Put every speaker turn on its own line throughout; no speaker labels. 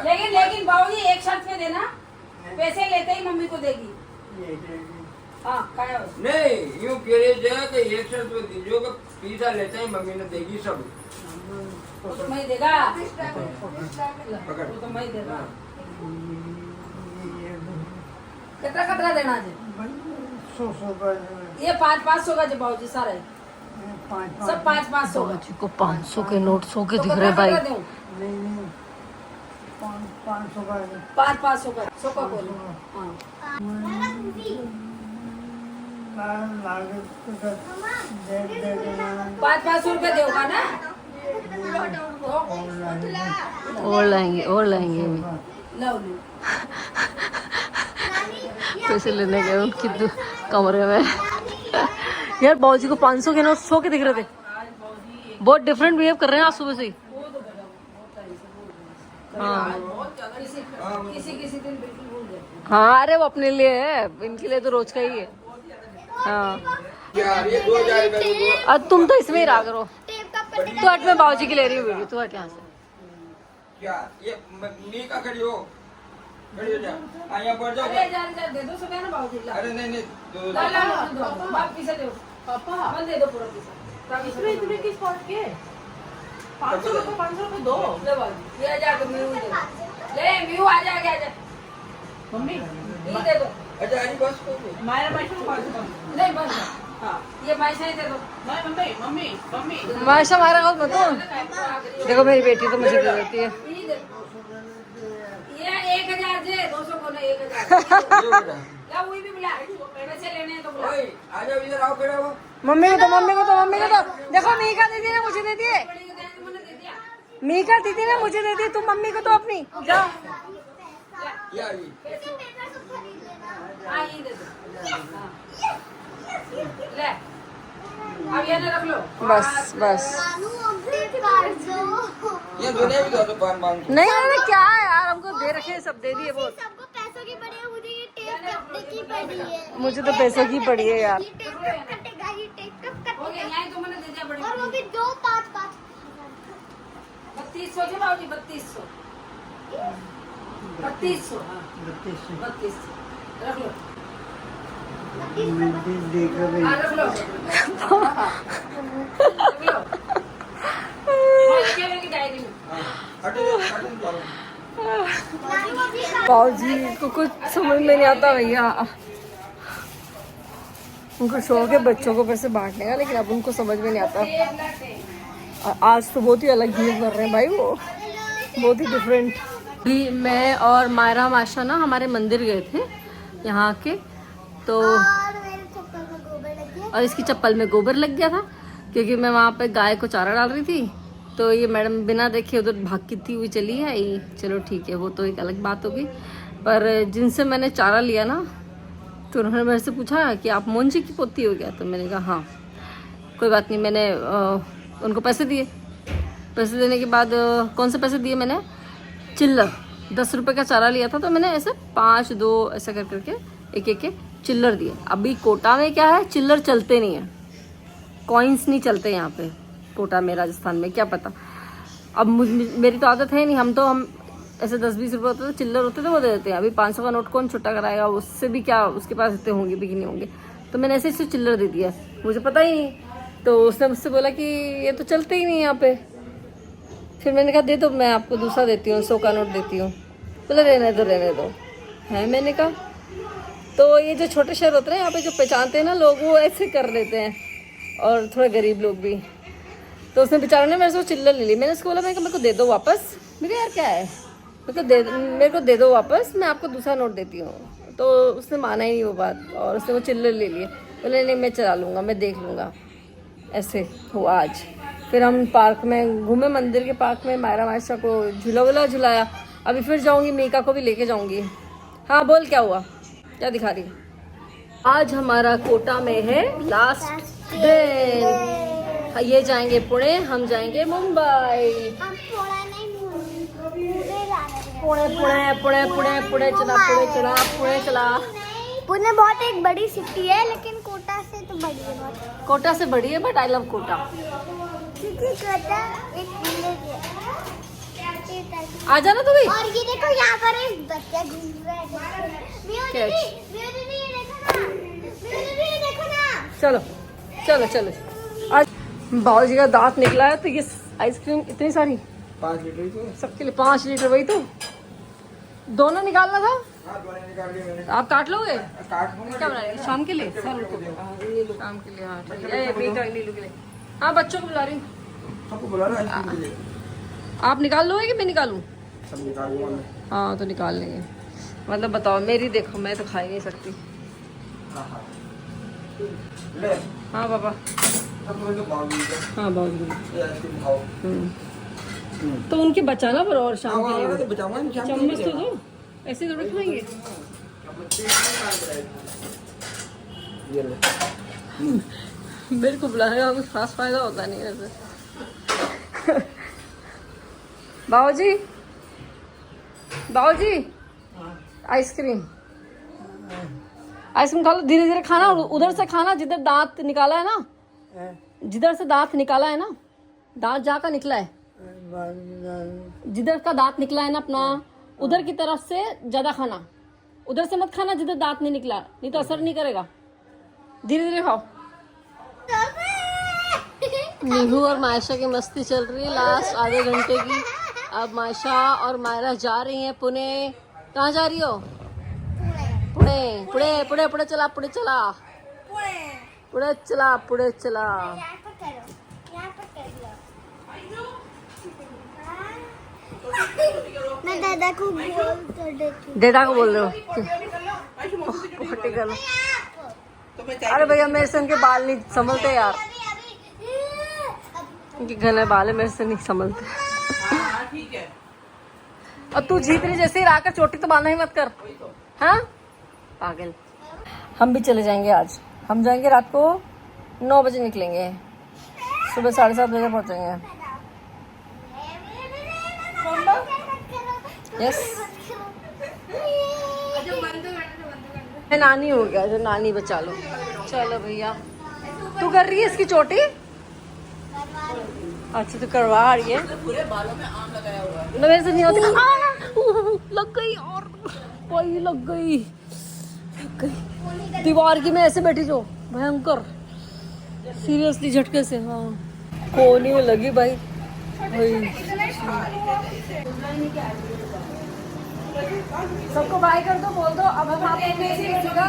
लेकिन बाबूजी एक शर्त पे देना, पैसे लेते ही मम्मी को देगी। हाँ काय
नहीं यूँ कह रहे कि एक शर्त पे दीजिए कि पैसा लेते ही मम्मी ने देगी सब।
वो तो मैं देगा,
पकड़
वो तो मैं देगा। कितना कितना देना है?
100 का
ये 500 का जो बाबूजी सारे सब 500 का।
को 500 के नोट 100 के दिख रहे भाई।
नहीं 500 का
500 का 100 का बोलो। हाँ 500 रुपए देगा ना।
और लाएंगे अभी।
लो
पैसे लेने गए उनकी कमरे में। यार बाबूजी को 500 के नोट 100 के दिख रहे थे। बहुत डिफरेंट बिहेव कर रहे हैं आज सुबह से ही। हाँ
किसी दिन बिल्कुल भूल गए।
हाँ अरे वो अपने लिए है, इनके लिए तो रोज का ही है। हाँ
यार ये 2000 रुपए दो।
अब तुम तो इसमें ही रहा करो। तो हट मैं बाबूजी की ले रही हूँ वीडियो, तू हट यहाँ से।
क्या ये मी का खड़ी हो जा। यहाँ बढ़ जाओ।
अरे जा दे दो सब है ना बाबूजी।
अरे नहीं दो
ला दो बाप पीछे दो पापा मन दे दो पूरा पैसा।
इसमें इतने किस बात के 500 रुपए दो।
ले बाबूजी ये जा के म्यू दे ले म्यू आ जा
मम्मी
ये दे दो।
अच्छा अरे बस को
मायरा पैसे को 500
नहीं बस
हाँ
ये पैसा ही दे दो।
नहीं मम्मी
माशा मारा कौन मत देखो मेरी बेटी तो मुझे दे देती है।
ये 1000 दे 200 को ना 1000 ला वही भी बुला पैसे लेने हैं तो बुला।
ओए आ जाओ इधर आओ खड़े हो।
मम्मी को तो देखो मीका दीदी ने मुझे दे दिए।
बड़ी को मैंने दे दिया।
मीका दीदी ने मुझे दे दी, तुम मम्मी को तो अपनी जाओ।
या ये
हाँ ये दे दो। ले अब ये ना रख लो।
बस
ये दोनों भी दो पान
नहीं अरे क्या है यार, हमको दे रखे हैं, सब दे दिए बहुत।
सबको पैसों की पड़ी है, मुझे ये टेप कपड़े की पड़ी है।
मुझे तो पैसों की पड़ी है यार।
ये टेप कप कटेगा, ये टेप कप
हो
कटेगा।
गया यहाँ तो मैंने दे दिया बड़ी।
और वो भी 2 5
3200 के बाबूजी 3200 हाँ 3200 रख लो। हाँ रख लो। डायरी में
बाबूजी को कुछ समझ में नहीं आता भैया। उनको शौक है बच्चों को पैसे बांटने का, लेकिन अब उनको समझ में नहीं आता। आज तो बहुत ही अलग बिहेव कर रहे हैं भाई, वो बहुत ही डिफरेंट। भी मैं और मायरा माशा ना हमारे मंदिर गए थे यहाँ के, तो
और मेरे चप्पल में गोबर लग गया।
और इसकी चप्पल में गोबर लग गया था क्योंकि मैं वहाँ पे गाय को चारा डाल रही थी। तो ये मैडम बिना देखे उधर भागती हुई चली आई। चलो ठीक है, वो तो एक अलग बात होगी। पर जिनसे मैंने चारा लिया ना, तो उन्होंने मेरे से पूछा कि आप मोहन जी की पोती हो गया। तो मैंने कहा हाँ कोई बात नहीं। मैंने उनको पैसे दिए। पैसे देने के बाद कौन से पैसे दिए मैंने, चिल्लर 10 रुपये का चारा लिया था, तो मैंने ऐसे 5 2 ऐसा कर करके एक चिल्लर दिए। अभी कोटा में क्या है, चिल्लर चलते नहीं है, कॉइन्स नहीं चलते यहाँ पे कोटा में, राजस्थान में, क्या पता। अब मेरी तो आदत है नहीं, हम ऐसे 10-20 रुपये होते थे, चिल्लर होते थे, वो दे देते हैं। अभी 500 का नोट कौन छुट्टा कराएगा, उससे भी क्या उसके पास इतने होंगे भी कि नहीं होंगे। तो मैंने ऐसे इसे चिल्लर दे दिया, मुझे पता ही नहीं। तो उसने मुझसे बोला कि ये तो चलते ही नहीं यहाँ पे। फिर मैंने कहा दे दो, मैं आपको दूसरा देती हूँ, 100 का नोट देती हूँ। बोले रहने दो है। मैंने कहा तो ये जो छोटे शहर होते हैं यहाँ पे, जो पहचानते हैं ना लोग, वो ऐसे कर लेते हैं, और थोड़े गरीब लोग भी। तो उसने बेचारा ने मेरे से चिल्लर ले ली। मैंने उसको बोला, मेरे को दे दो वापस। मेरे यार क्या है, मेरे को दे दो वापस, मैं आपको दूसरा नोट देती हूँ। तो उसने माना ही नहीं वो बात, और उसने वो चिल्लर ले लिए। बोले नहीं मैं चला लूँगा, मैं देख लूँगा। ऐसे हुआ आज। फिर हम पार्क में घूमे, मंदिर के पार्क में, मायरा माशा को झूला वूला झुलाया। अभी फिर जाऊँगी, मीका को भी लेके जाऊँगी। हाँ बोल क्या हुआ, क्या दिखा रही है। आज हमारा कोटा में है लास्ट दिन। ये जाएंगे पुणे, हम जाएंगे मुंबई।
हम थोड़ा नहीं
पुणे चला।
पुणे बहुत एक बड़ी सिटी है, लेकिन कोटा से तो बड़ी है बहुत।
कोटा से बड़ी है, बट आई लव कोटा।
क्योंकि कोटा एक विलेज है।
आ जाना तू भी।
और ये देखो यहाँ पर एक बच्चा घूम रहा है। Mu
Catch.
दीदी ये देखो ना, म्यू दीदी ये देखो ना।
चलो चलो चलो। आज बाबू जी का दांत निकला है तो ये आइसक्रीम इतनी सारी
5 लीटर ही तो।
सबके लिए 5 लीटर, वही तो दोनों निकालना था।
हाँ, दोनों निकाल लिए मैंने।
आप काट लोगे
काट दूंगा।
क्या बना रहे हैं? शाम के लिए सर उनको ये लो शाम के लिए। हाँ ठीक है, ये मीठा नीलू के लिए। हाँ बच्चों को बुला रही हूँ।
सबको बुला रहा है आइसक्रीम के लिए।
आप निकाल लोगे कि मैं निकालूं?
सब निकाल लूंगा मैं।
हाँ तो निकाल लेंगे। मतलब बताओ मेरी देखो, मैं तो खा ही नहीं सकती।
हाँ हाँ ले।
हाँ पापा।
सब लोग तो बाउल में
हाँ बहुत
ये आइसक्रीम खाओ।
तो उनके बचाना पर और शाम के
हाँ,
लिए
तो बचाऊंगा नहीं, शाम को
चम्मच तो
नहीं
दो, ऐसे थोड़ी खाएंगे।
ये लो।
मेरे को बुलाने कुछ खास फायदा होता नहीं वैसे। बाबूजी बाबूजी आइसक्रीम आइसक्रीम खा लो, धीरे धीरे खाना। उधर से खाना जिधर दांत निकाला है ना, जिधर से दांत निकाला है ना, दांत जहाँ का निकला है, जिधर का दांत निकला है ना अपना, उधर की तरफ से ज्यादा खाना। उधर से मत खाना जिधर दांत नहीं निकला, नहीं तो असर नहीं करेगा। धीरे धीरे खाओ। नीहू और मायशा की मस्ती चल रही है लास्ट आधे घंटे की। अब मायशा और मायरा जा रही हैं पुणे। कहाँ जा रही हो? पुणे पुणे पुणे पुणे चला पुणे चला पुणे चला पुणे चला।
यहाँ पर करो, यहाँ पर कर लो। मैं दादा को बोल कर देती हूँ।
डेटा को बोल रहे हो? पोटी कर लो। अरे भैया मेरे से उनके बाल नहीं संभलते यार, उनके घने बाल है, मेरे से नहीं संभलते।
ठीक है।
और तू जीत रही जैसे ही आकर चोटी तो बांधना ही मत कर। हाँ पागल। हम भी चले जाएंगे आज। हम जाएंगे रात को 9 बजे निकलेंगे, सुबह 7:30 बजे पहुंचेंगे। यस मैं नानी हो गया, जो नानी बचा लो। चलो भैया तू कर रही है इसकी चोटी? अच्छा तू करवा रही है।
पूरे बालों में आम लगाया हुआ है।
मेरे से नहीं होती। लग गई और कोई लग गई दीवार की। मैं ऐसे बैठी जो भयंकर सीरियसली झटके से। हाँ कोनी में लगी भाई। सबको बाय कर दो, बोल दो। अब हम आपको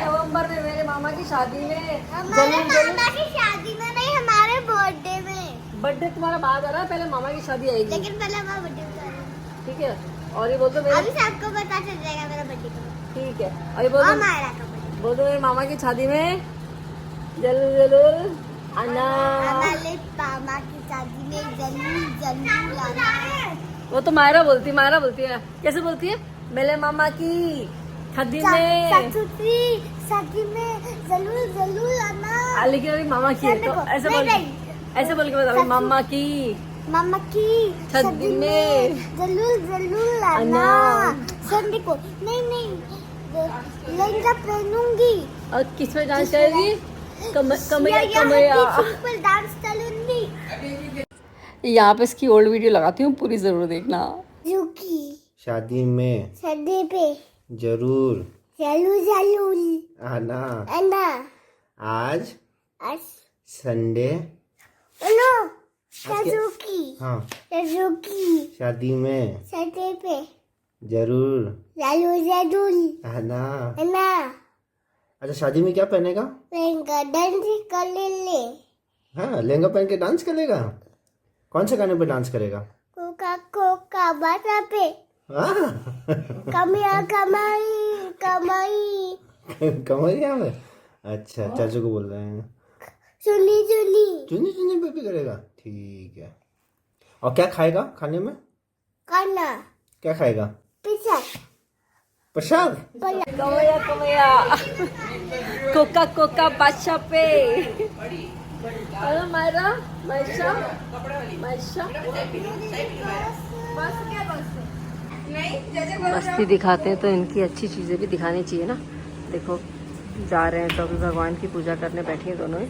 नवंबर में मेरे मामा की शादी में,
मामा की शादी में नहीं, हमारे बर्थडे में।
बर्थडे तुम्हारा बाद आ रहा है, पहले मामा की शादी आएगी।
लेकिन पहले हमारा बर्थडे बता दो।
ठीक है। और ये बोल दो मेरे,
अभी सबको पता चल जाएगा मेरा बर्थडे कब है।
ठीक है। और ये बोल
और
दो,
मायरा का बर्थडे।
बोल दो मेरे मामा की शादी में जरूर जरूर आना।
हमारे मामा की शादी में जरूर जरूर आना।
वो तो मायरा बोलती है। कैसे बोलती है? मेरे मामा की शादी में
शादी में जरूर जरूर आना।
लेकिन अभी मामा की है तो ऐसे बोल, ऐसे बोल के बताओ मामा की शादी में
जरूर जरूर आना। संडे को नहीं लहंगा पहनूंगी।
और किस में डांस करेगी? कमैया।
सिंपल डांस चलूंगी।
यहाँ पे इसकी ओल्ड वीडियो लगाती हूँ, पूरी जरूर देखना।
रुकी
शादी में
शादी पे
जरूर
जरूर
आना।
आना।
आज
आज
संडे
नो
आज के-
रुकी
हाँ
रुकी
शादी में
शादी पे
जरूर
जरूर
आना।
आना।
अच्छा शादी में क्या पहनेगा?
लहंगा डांस कर ले।
हाँ लहंगा पहन के डांस करेगा। कौन से गाने पे डांस करेगा?
कोका बाटा पे
हाँ
कमिया कमाई
कमरिया में। अच्छा चाचू को बोल रहे हैं।
सुनी
चुनी चुनी पे भी करेगा। ठीक है। और क्या खाएगा खाने में?
खाना
क्या खाएगा?
पिज्जा
प्रसाद।
कमैया कोका बादशाह पे। अरे मायरा मायशा मस्ती दिखाते हैं तो इनकी अच्छी चीजें भी दिखानी चाहिए ना। देखो जा रहे हैं तो अभी भगवान की पूजा करने बैठी हैं दोनों ही।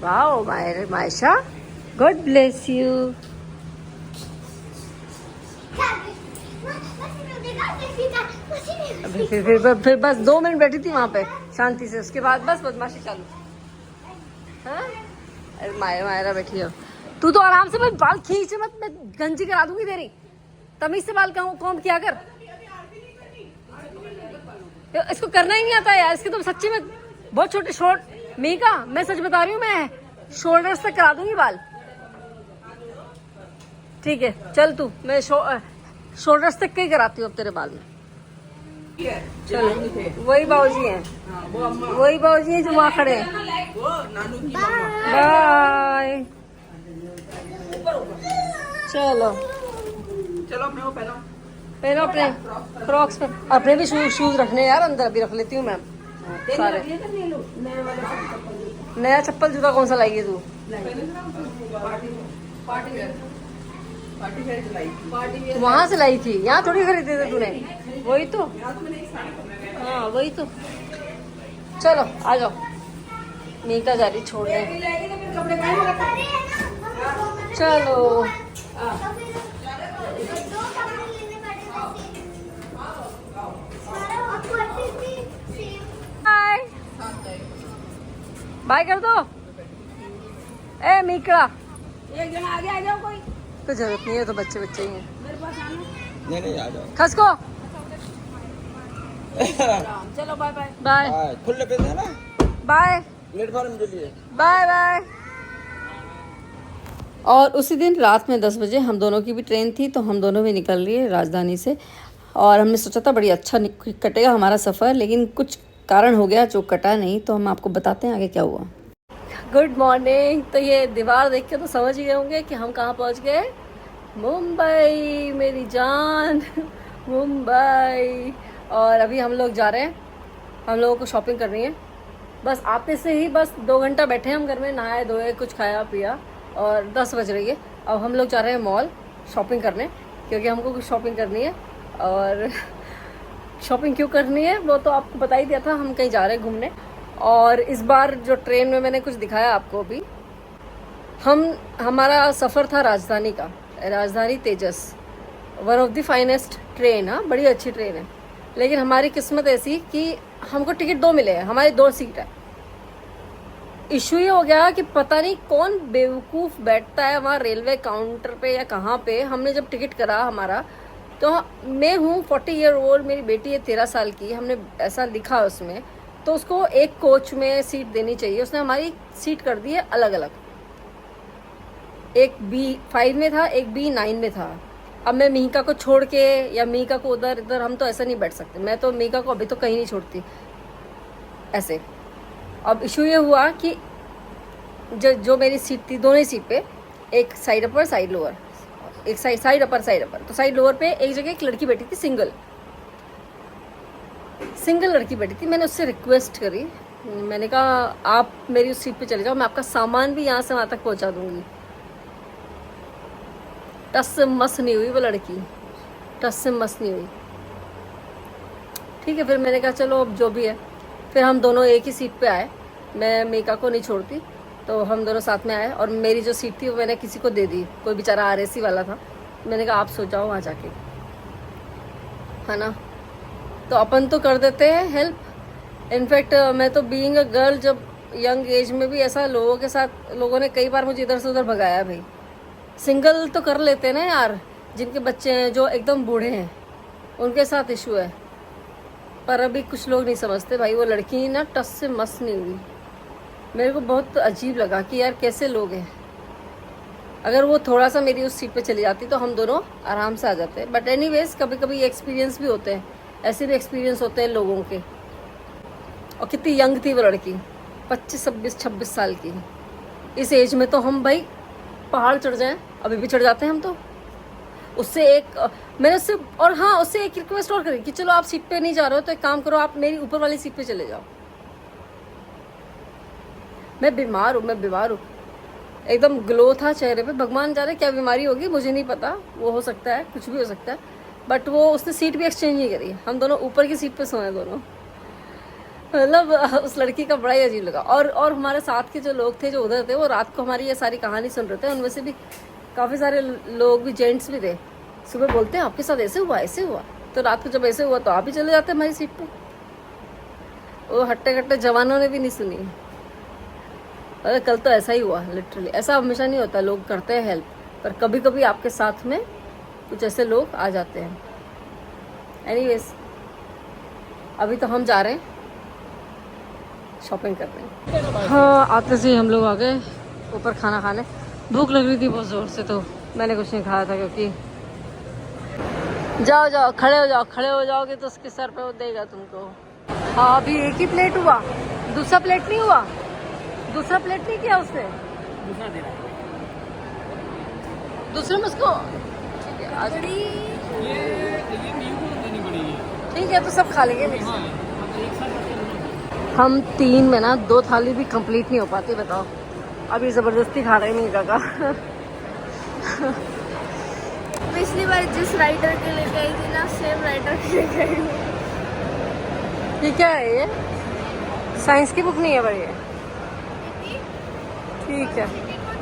Wow Maisha God bless you. फिर बस 2 मिनट बैठी थी वहाँ पे शांति से, उसके बाद बस बदमाशी चालू। हाँ अरे मायरा बैठी हो, तू तो आराम से भाई बाल खींच मत, मैं गंजी करा दूंगी तेरी, तमीज से बाल कॉम किया कर। इसको करना ही नहीं आता यार, इसके तो सच्ची में बहुत छोटे शॉर्ट मीका, मैं सच बता रही हूँ, मैं शोल्डर्स तक करा दूंगी बाल। ठीक है चल तू, मैं शोल्डर्स तक के ही कराती हूँ अब तेरे बाल में। चलो वही बाबूजी हैं, वही बाबूजी हैं जो वहाँ खड़े हैं। बाय। चलो
अपने वो पहनो।
पहनो अपने क्रॉक्स पे, अपने भी शूज रखने यार, अंदर अभी रख लेती हूँ मैम सारे। नया चप्पल जूता कौन सा लाई है तू? वहाँ से लाई थी, यहाँ थोड़ी खरीदे थे तूने। वही तो, हाँ वही तो। चलो आ जाओ, मीका जा रही छोड़ने। चलो बाय बाय कर दो। ए मीका,
एक जन आगे आ जाओ, कोई
तो जरूरत नहीं है, तो बच्चे बच्चे ही हैं।
मेरे पास आना।
नहीं आ जाओ।
खसको
चलो बाय बाय।
बाय
खुले पैसे है ना
बाय
प्लेटफॉर्म के लिए।
Bye bye. और उसी दिन रात में 10 बजे हम दोनों की भी ट्रेन थी, तो हम दोनों भी निकल लिए राजधानी से। और हमने सोचा था बड़ी अच्छा कटेगा हमारा सफ़र, लेकिन कुछ कारण हो गया जो कटा नहीं, तो हम आपको बताते हैं आगे क्या हुआ। Good morning. तो ये दीवार देख के तो समझ ही गए होंगे कि हम कहाँ पहुँच गए। मुंबई मेरी जान, मुंबई। और अभी हम लोग जा रहे हैं, हम लोगों को शॉपिंग करनी है। बस आते से ही बस 2 घंटा बैठे हम घर में, नहाए धोए, कुछ खाया पिया, और 10 बज रही है। अब हम लोग जा रहे हैं मॉल शॉपिंग करने, क्योंकि हमको कुछ शॉपिंग करनी है। और शॉपिंग क्यों करनी है वो तो आपको बता ही दिया था, हम कहीं जा रहे हैं घूमने। और इस बार जो ट्रेन में मैंने कुछ दिखाया आपको अभी, हमारा सफ़र था राजधानी का, Rajdhani Tejas, one of the finest train. हाँ बड़ी अच्छी ट्रेन है, लेकिन हमारी किस्मत ऐसी कि हमको टिकट 2 मिले हैं, हमारी 2 सीट है। इशू ये हो गया कि पता नहीं कौन बेवकूफ़ बैठता है वहाँ रेलवे काउंटर पे या कहाँ पे। हमने जब टिकट करा हमारा, तो मैं हूँ 40 ईयर ओल्ड, मेरी बेटी है 13 साल की, हमने ऐसा लिखा उसमें, तो उसको एक कोच में सीट देनी चाहिए। उसने हमारी सीट कर दी है अलग अलग, एक B5 में था, एक B9 में था। अब मैं मीका को छोड़ के या मीका को उधर इधर, हम तो ऐसा नहीं बैठ सकते। मैं तो मीका को अभी तो कहीं नहीं छोड़ती ऐसे। अब इशू ये हुआ कि जो मेरी सीट थी, दोनों ही सीट पे, एक साइड अपर साइड लोअर, एक साइड अपर साइड अपर, तो साइड लोअर पे एक जगह एक लड़की बैठी थी, सिंगल लड़की बैठी थी। मैंने उससे रिक्वेस्ट करी, मैंने कहा आप मेरी उस सीट पे चले जाओ, मैं आपका सामान भी यहाँ से वहाँ तक पहुँचा दूँगी। टस से मस नहीं हुई वो लड़की, टस से मस नहीं हुई। ठीक है, फिर मैंने कहा चलो अब जो भी है। फिर हम दोनों एक ही सीट पे आए, मैं मीका को नहीं छोड़ती, तो हम दोनों साथ में आए। और मेरी जो सीट थी वो मैंने किसी को दे दी, कोई बेचारा RAC वाला था। मैंने कहा आप सो जाओ वहाँ जाके, है ना। तो अपन तो कर देते हैं हेल्प। इनफैक्ट मैं तो बीइंग अ गर्ल, जब यंग एज में भी ऐसा लोगों के साथ, लोगों ने कई बार मुझे इधर से उधर भगाया। भाई सिंगल तो कर लेते हैं ना यार, जिनके बच्चे हैं, जो एकदम बूढ़े हैं, उनके साथ इशू है। पर अभी कुछ लोग नहीं समझते भाई। वो लड़की ना टस से मस नहीं हुई। मेरे को बहुत अजीब लगा कि यार कैसे लोग हैं। अगर वो थोड़ा सा मेरी उस सीट पे चली जाती तो हम दोनों आराम से आ जाते। बट एनीवेज, कभी कभी एक्सपीरियंस भी होते हैं, ऐसे भी एक्सपीरियंस होते हैं लोगों के। और कितनी यंग थी वो लड़की, 25, 26 साल की। इस एज में तो हम भाई पहाड़ चढ़ जाएं, अभी भी चढ़ जाते हैं हम तो। उससे मैंने उससे, और हाँ, उससे एक रिक्वेस्ट और करी कि चलो आप सीट पे नहीं जा रहे हो तो एक काम करो, आप मेरी ऊपर वाली सीट पे चले जाओ। मैं बीमार हूँ, एकदम ग्लो था चेहरे पे। भगवान जाने क्या बीमारी होगी, मुझे नहीं पता, वो हो सकता है, कुछ भी हो सकता है। बट वो उसने सीट भी एक्सचेंज नहीं करी, हम दोनों ऊपर की सीट पे सोए दोनों। मतलब उस लड़की का बड़ा ही अजीब लगा। और हमारे साथ के जो लोग थे, जो उधर थे, वो रात को हमारी ये सारी कहानी सुन रहे थे। उनमें से भी काफ़ी सारे लोग भी, जेंट्स भी थे, सुबह बोलते हैं आपके साथ ऐसे हुआ, तो रात को जब ऐसे हुआ तो आप ही चले जाते हमारी सीट पे। वो हट्टे कट्टे जवानों ने भी नहीं सुनी। अरे कल तो ऐसा ही हुआ लिटरली। ऐसा हमेशा नहीं होता, लोग करते हैं हेल्प, पर कभी कभी आपके साथ में कुछ ऐसे लोग आ जाते हैं। एनीवेज अभी तो हम जा रहे हैं शॉपिंग करने। हाँ आते से हम लोग आ गए ऊपर खाना खाने। भूख लग रही थी बहुत ज़ोर से, तो मैंने कुछ नहीं खाया था, क्योंकि जाओ खड़े हो जाओगे तो उसके सर पे वो देगा तुमको। हाँ अभी एक ही प्लेट हुआ, दूसरा प्लेट नहीं हुआ, दूसरा प्लेट नहीं किया उसने, दूसरे में उसको ठीक है तो सब खा लेंगे। हम 3 में ना 2 थाली भी कंप्लीट नहीं हो पाती, बताओ। अभी जबरदस्ती खा रहे हैं काका।
पिछली बार जिस राइटर के लेके आई थी ना, सेम राइटर के लेके आई हूँ।
ये क्या है? ये साइंस की बुक नहीं है पर ये ठीक है।